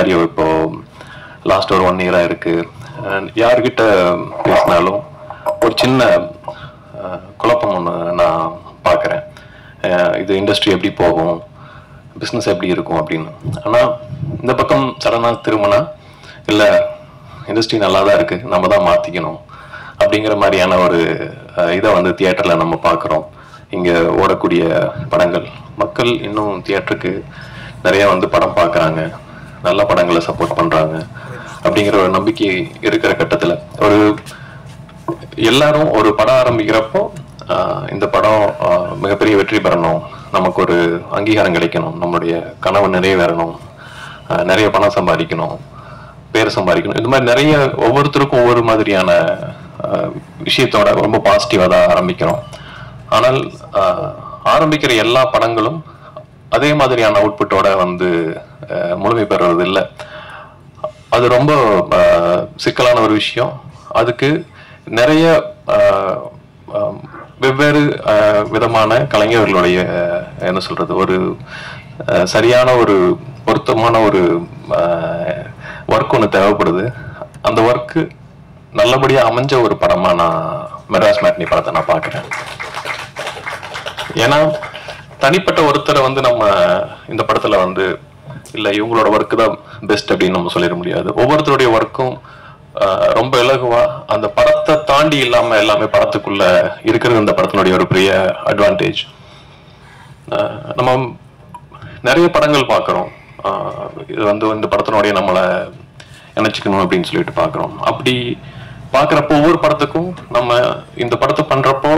Scenario இப்போ last ஒரு 1 இயராக இருக்கு. யார்கிட்ட பேசினாலும் ஒரு சின்ன குழப்பம் ஒன்று நான் பார்க்குறேன். இது இண்டஸ்ட்ரி எப்படி போகும், பிஸ்னஸ் எப்படி இருக்கும் அப்படின்னு. ஆனால் இந்த பக்கம் சடனாக திரும்பினா இல்லை இண்டஸ்ட்ரி நல்லா தான் இருக்குது, நம்ம தான் மாற்றிக்கணும் அப்படிங்கிற மாதிரியான ஒரு இதை வந்து தியேட்டரில் நம்ம பார்க்குறோம். இங்கே ஓடக்கூடிய படங்கள் மக்கள் இன்னும் தியேட்டருக்கு நிறைய வந்து படம் பார்க்குறாங்க, நல்ல படங்களை சப்போர்ட் பண்ணுறாங்க அப்படிங்கிற ஒரு நம்பிக்கை இருக்கிற கட்டத்தில் ஒரு எல்லாரும் ஒரு படம் ஆரம்பிக்கிறப்போ இந்த படம் மிகப்பெரிய வெற்றி பெறணும், நமக்கு ஒரு அங்கீகாரம் கிடைக்கணும், நம்மளுடைய கனவு நிறைவேறணும், நிறைய பணம் சம்பாதிக்கணும், பேர் சம்பாதிக்கணும், இந்த மாதிரி நிறைய ஒவ்வொருத்தருக்கும் ஒவ்வொரு மாதிரியான விஷயத்தோட ரொம்ப பாசிட்டிவாக தான் ஆரம்பிக்கிறோம். ஆனால் ஆரம்பிக்கிற எல்லா படங்களும் அதே மாதிரியான அவுட்புட்டோட வந்து முழுமை பெறுறது இல்லை. அது ரொம்ப சிக்கலான ஒரு விஷயம். அதுக்கு நிறைய வெவ்வேறு விதமான கலைஞர்களுடைய என்ன சொல்றது ஒரு சரியான ஒரு பொருத்தமான ஒரு ஒர்க் ஒன்று தேவைப்படுது. அந்த ஒர்க்கு நல்லபடியாக அமைஞ்ச ஒரு படமாக நான் மெட்ராஸ் மேட்னி படத்தை நான் பார்க்குறேன். ஏன்னா தனிப்பட்ட ஒருத்தரை வந்து நம்ம இந்த படத்தில் வந்து இல்லை இவங்களோட ஒர்க்கு தான் பெஸ்ட் அப்படின்னு நம்ம சொல்லிட முடியாது. ஒவ்வொருத்தருடைய ஒர்க்கும் ரொம்ப இலகுவா அந்த படத்தை தாண்டி இல்லாம எல்லாமே படத்துக்குள்ள இருக்கிறது இந்த படத்தினுடைய ஒரு பெரிய அட்வான்டேஜ். நம்ம நிறைய படங்கள் பார்க்குறோம், இது வந்து இந்த படத்தினுடைய நம்மளை நினைச்சுக்கணும் அப்படின்னு சொல்லிட்டு பார்க்குறோம். அப்படி பார்க்குறப்போ ஒவ்வொரு படத்துக்கும் நம்ம இந்த படத்தை பண்றப்போ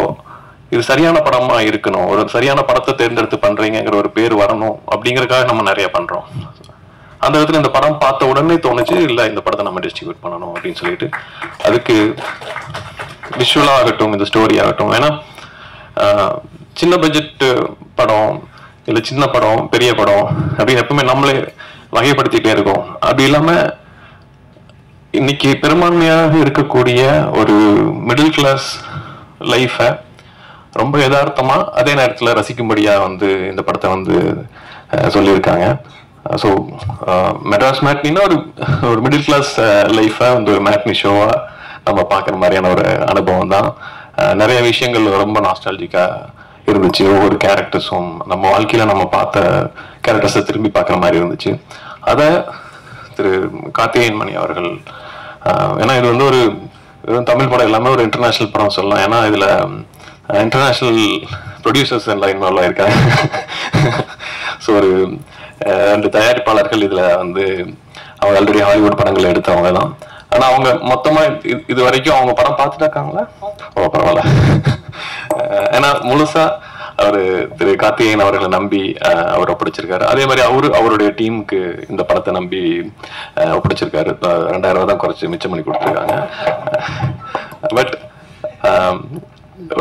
இது சரியான படமா இருக்கணும், ஒரு சரியான படத்தை தேர்ந்தெடுத்து பண்றீங்கிற ஒரு பேர் வரணும் அப்படிங்கறதுக்காக நம்ம நிறைய பண்றோம். அந்த விதத்துல இந்த படம் பார்த்த உடனே தோணுச்சு இல்லை இந்த படத்தை நம்ம டிஸ்ட்ரிபியூட் பண்ணணும் அப்படின்னு சொல்லிட்டு. அதுக்கு விஷுவலா ஆகட்டும், இந்த ஸ்டோரி ஆகட்டும், ஏன்னா சின்ன பட்ஜெட் படம் இல்லை சின்ன படம் பெரிய படம் அப்படின்னு எப்பவுமே நம்மளே வகைப்படுத்திட்டே இருக்கோம். அப்படி இல்லாம இன்னைக்கு பெரும்பான்மையாக இருக்கக்கூடிய ஒரு மிடில் கிளாஸ் லைஃபை ரொம்ப யதார்த்தமா அதே நேரத்தில் ரசிக்கும்படியா வந்து இந்த படத்தை வந்து சொல்லியிருக்காங்க. ஸோ மெட்ராஸ் மேட்னின்னா ஒரு மிடில் கிளாஸ் லைஃபை வந்து ஒரு மேட்னி ஷோவா நம்ம பார்க்குற மாதிரியான ஒரு அனுபவம் தான். நிறைய விஷயங்கள் ரொம்ப நாஸ்டாலஜிக்கா இருந்துச்சு. ஒவ்வொரு கேரக்டர்ஸும் நம்ம வாழ்க்கையில நம்ம பார்த்த கேரக்டர்ஸை திரும்பி பார்க்குற மாதிரி இருந்துச்சு. அதை திரு கார்த்திகேயன் மணி அவர்கள், ஏன்னா இது வந்து ஒரு தமிழ் படம் எல்லாமே ஒரு இன்டர்நேஷனல் படம் சொல்லலாம். ஏன்னா இதுல இன்டர்நேஷனல் ப்ரொடியூசர்ஸ் எல்லாம் இன்வால்வ் ஆயிருக்காங்க. ஸோ ஒரு 2 தயாரிப்பாளர்கள் இதுல வந்து அவங்க ஆல்ரெடி ஹாலிவுட் படங்கள் எடுத்தவங்க தான். ஆனா அவங்க மொத்தமா இது வரைக்கும் அவங்க படம் பார்த்துட்டு இருக்காங்களா? ஓ பரவாயில்ல. ஏன்னா முழுசா அவரு திரு கார்த்திகேயன் அவர்களை நம்பி அவர் ஒப்படைச்சிருக்காரு. அதே மாதிரி அவருடைய டீமுக்கு இந்த படத்தை நம்பி ஒப்படைச்சிருக்காரு. 2000 ரூபாய் தான் குறைச்சு மிச்சம் பண்ணி கொடுத்துருக்காங்க. பட்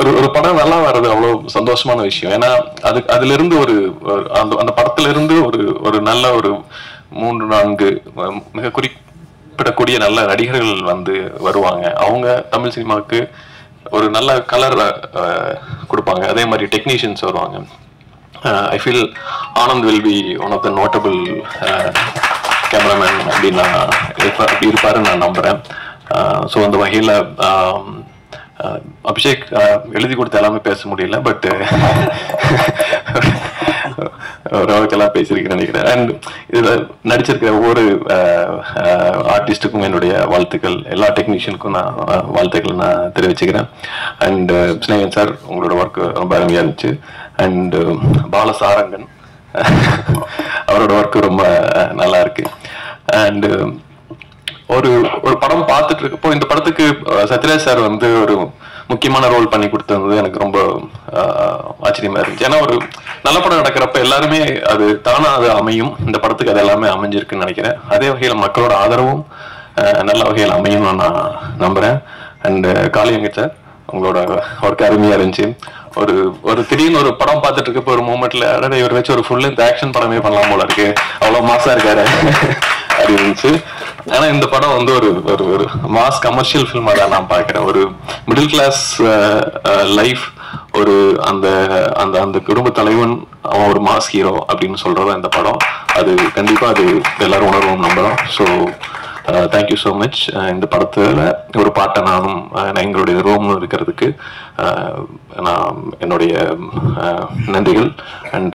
ஒரு படம் நல்லா வர்றது அவ்வளவு சந்தோஷமான விஷயம். ஏன்னா அதுல இருந்து அந்த படத்துல இருந்து ஒரு நல்ல ஒரு 3-4 மிக குறிப்பிடக்கூடிய நல்ல நடிகர்கள் வந்து வருவாங்க. அவங்க தமிழ் சினிமாவுக்கு ஒரு நல்ல கலர் கொடுப்பாங்க. அதே மாதிரி டெக்னீஷியன்ஸ் வருவாங்க. I feel Anand will be one of the notable cameraman அப்படின்னு இருப்பாருன்னு நான் நம்புறேன். ஸோ அந்த வகையில் அபிஷேக் எழுதி கொடுத்த எல்லாமே பேச முடியல, பட் ஓரளவுக்கெல்லாம் பேசியிருக்கேன் நினைக்கிறேன். அண்ட் இதில் நடிச்சிருக்கிற ஒவ்வொரு ஆர்டிஸ்டுக்கும் என்னுடைய வாழ்த்துக்கள், எல்லா டெக்னீஷியனுக்கும் நான் வாழ்த்துக்கள் நான் தெரிவிச்சுக்கிறேன். அண்ட் ஸ்னேகன் சார் உங்களோட ஒர்க் ரொம்ப அருமையாக இருந்துச்சு. அண்ட் பாலசாரங்கன் அவரோட ஒர்க்கு ரொம்ப நல்லா இருக்கு. அண்ட் ஒரு படம் பார்த்துட்டு இருக்கப்போ இந்த படத்துக்கு சத்யராஜ் சார் வந்து ஒரு முக்கியமான ரோல் பண்ணி கொடுத்தது எனக்கு ரொம்ப ஆச்சரியமா இருந்துச்சு. ஏன்னா ஒரு நல்ல படம் நடக்கிறப்ப எல்லாருமே அது தானா அது அமையும். இந்த படத்துக்கு அது எல்லாமே அமைஞ்சிருக்குன்னு நினைக்கிறேன். அதே வகையில மக்களோட ஆதரவும் நல்ல வகையில் அமையும் நான் நம்புறேன். அண்ட் காளியங்க சார் உங்களோட ஒர்க் அருமையா இருந்துச்சு. ஒரு திடீர்னு ஒரு படம் பார்த்துட்டு இருக்கப்போ ஒரு மூமெண்ட்ல அட இவர் வச்சு ஒரு ஃபுல் லென்த் ஆக்ஷன் படமே பண்ணலாம் போல இருக்கு, அவ்வளவு மாசா இருக்காரு அப்படி இருந்துச்சு. ஆனா இந்த படம் வந்து ஒரு ஒரு ஒரு மாஸ் கமர்ஷியல் ஃபில்மா தான் நான் பார்க்கிறேன். ஒரு மிடில் கிளாஸ் லைஃப், ஒரு அந்த அந்த அந்த குடும்ப தலைவன் அவன் ஒரு மாஸ் ஹீரோ அப்படின்னு சொல்றதா இந்த படம். அது கண்டிப்பா அது எல்லாரும் உணர்வோம் நம்புறோம். So thank you so much. இந்த படத்துல ஒரு பாட்டை நானும் எங்களுடைய ரோம்னு இருக்கிறதுக்கு நான் என்னுடைய நன்றிகள். அண்ட்